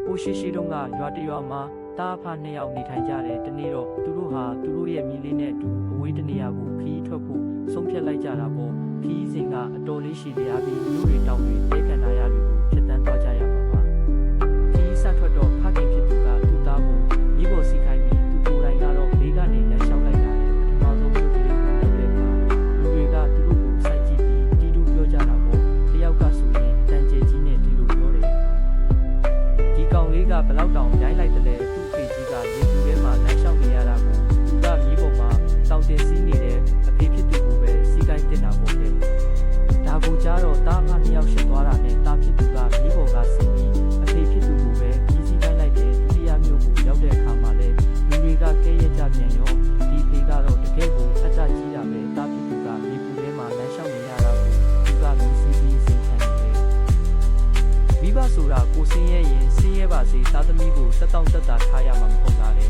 ပိုရှိတုန်းကရွာတရွာမှာတားဖာ2ယောက်နေထိုင်ကြတယ်တနေ့တော့သူတို့ဟာသူတို့ရဲ့မိလေးနဲ့အတူအဝေးတနေရာကိုခီးထွက်ဖို့ဆုံးဖြတ်လိုက်ကြတာပေါ့ခီးစဉ်ကအတော်လေးရှိတရားပြီးမြို့တွေတောင်တွေတဲခန္ဓာရတွေကိုဖြတ်တန်းသွားကြရမှာပါခီးဆက်ထွက်တော့ဖခင်ဖြစ်သူကသူ့သားကိုမိဖို့စီခိုင်းပြီးသူကိုယ်တိုင်ကတော့ဘေးကနေလက်လျှောက်လိုက်တာလေပထမဆုံးမြို့ကလေးကိုရောက်တဲ့အခါလူတွေကသူတို့ကိုစိုက်ကြည့်ပြီးတီးတူပြောကြတာပေါ့တယောက်ကဆိုရင်တန်ကျဲကြီးနဲ့ဒီလိုပြောတယ်ဒီကောင်လေးကဘလောက်တောင်ရိုင်းလိုက်တယ်လေသူ့ဖေကြီးကရေကူထဲမှာလက်လျှောက်နေရတာကိုသူကမိဖို့မှာတောင်တင်စီးနေတဲ့အဖေဖြစ်သူကိုပဲစီကိုင်းတင်တာပေါ့လေဒါကိုကြားတော့တားဖာ2ယောက်ရှစ်သွားတာနဲ့တားဖြစ်သူကမိဖို့ကစီးပြီးအဖေဖြစ်သူကိုပဲကြီးစီးတိုင်းလိုက်တဲ့ဒုတိယမျိုးကိုရောက်တဲ့အခါမှာလဲလူတွေကကဲရဲကြပြန်ရောဒီဖေကတော့တကယ်ကိုအတ္တကြီးတာပဲတားဖြစ်သူကရေကူထဲမှာလက်လျှောက်နေရတာကိုသူကမြည်စီးပြီးစိတ်ခံနေတယ်မိဘဆိုတာကိုစင်းရဲရင်စင်းရဲပါစေသားသမီးကိုတက်တောင့်တက်တာထားရမှာမဟုတ်လားလေ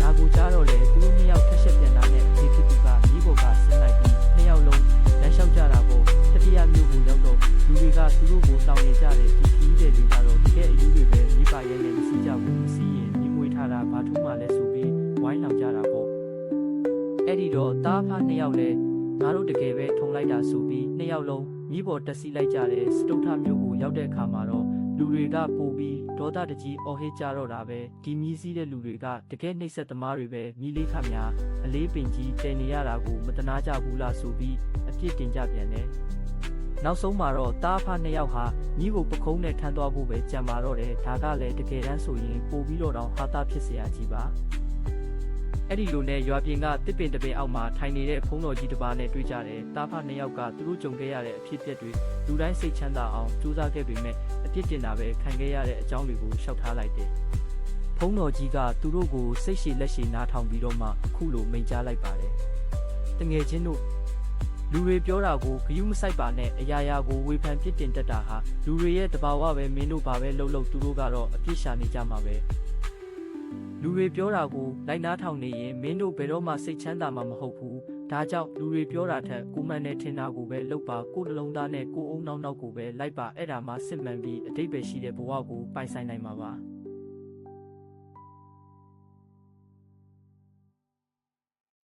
ဒါကိုကြားတော့လေသူတို့2ယောက်ထက်ရှက်ပြန်တာနဲ့အဖေဖြစ်သူကမိဖို့ကဆင်းလိုက်ပြီး2ယောက်လုံးလက်လျှောက်ကြတာပေါ့တတိယမျိုးကိုရောက်တော့လူတွေကသူတို့ကိုတောင်းနေကြတယ်ဒီခီးတဲ့တွေကတော့တကယ်အယူတွေပဲမိဘရဲ့နဲ့မစီကြဘူးမစီရင်ညီမွေထားတာဘာထူးမှလဲဆိုပြီးဝိုင်းလောင်ကြတာပေါ့အဲ့ဒီတော့တားဖာ2ယောက်လဲငါတို့တကယ်ပဲထုံလိုက်တာဆိုပြီး2ယောက်လုံးမိဖို့တက်စီလိုက်ကြတယ်စတုထမျိုးကိုရောက်တဲ့အခါမှာတော့လူတွေကပို့ပြီးဒေါသတကြီးအော်ဟစ်ကြတော့တာပဲဒီမီးစည်းတဲ့လူတွေကတကယ်နှိပ်စက်သမားတွေပဲမီးလေးခါများအလေးပင်ကြီးတည်နေရတာကိုမတနာကြဘူးလားဆိုပြီးအပြစ်တင်ကြပြန်တယ်နောက်ဆုံးမှာတော့တားဖာ2ယောက်ဟာမိကိုပခုံးနဲ့ထမ်းသွားဖို့ပဲကြံပါတော့တယ်ဒါကလည်းတကယ်တမ်းဆိုရင်ပို့ပြီးတော့ဟာတာဖြစ်เสียကြီးပါအဲ့ဒီလိုနဲ့ရွာပြင်ကတစ်ပင်တပင်အောက်မှာထိုင်နေတဲ့ဖုံးတော်ကြီးတစ်ပါးနဲ့တွေ့ကြတယ်တားဖာ2ယောက်ကသူတို့ကြုံခဲ့ရတဲ့အဖြစ်အပျက်တွေလူတိုင်းစိတ်ချမ်းသာအောင်ကြိုးစားခဲ့ပေမဲ့အပြစ်တင်တာပဲခံခဲ့ရတဲ့အကြောင်းတွေကိုရှောက်ထားလိုက်တယ်ဖုံးတော်ကြီးကသူတို့ကိုစိတ်ရှည်လက်ရှည်နားထောင်ပြီးတော့မှအခုလိုမိန့်ကြားလိုက်ပါတယ်တငယ်ချင်းတို့လူတွေပြောတာကိုဂယုမစိုက်ပါနဲ့အရာရာကိုဝေဖန်ပြစ်တင်တတ်တာဟာလူတွေရဲ့တဘာဝပဲမင်းတို့ဘာပဲလှုပ်လှုပ်သူတို့ကတော့အပြစ်ရှာနေကြမှာပဲလူတွေပြောတာကိုလိုက်နားထောင်နေရင်မင်းတို့ဘယ်တော့မှစိတ်ချမ်းသာမှာမဟုတ်ဘူးဒါကြောင့်လူတွေပြောတာထက်ကိုမှန်တဲ့ထင်တာကိုပဲလုပ်ပါကိုယ်နှလုံးသားနဲ့ကိုယ်အုံနောက်ကိုပဲလိုက်ပါအဲ့ဒါမှစစ်မှန်ပြီးအတိတ်ပဲရှိတဲ့ဘဝကိုပိုင်ဆိုင်နိုင်မှာပါ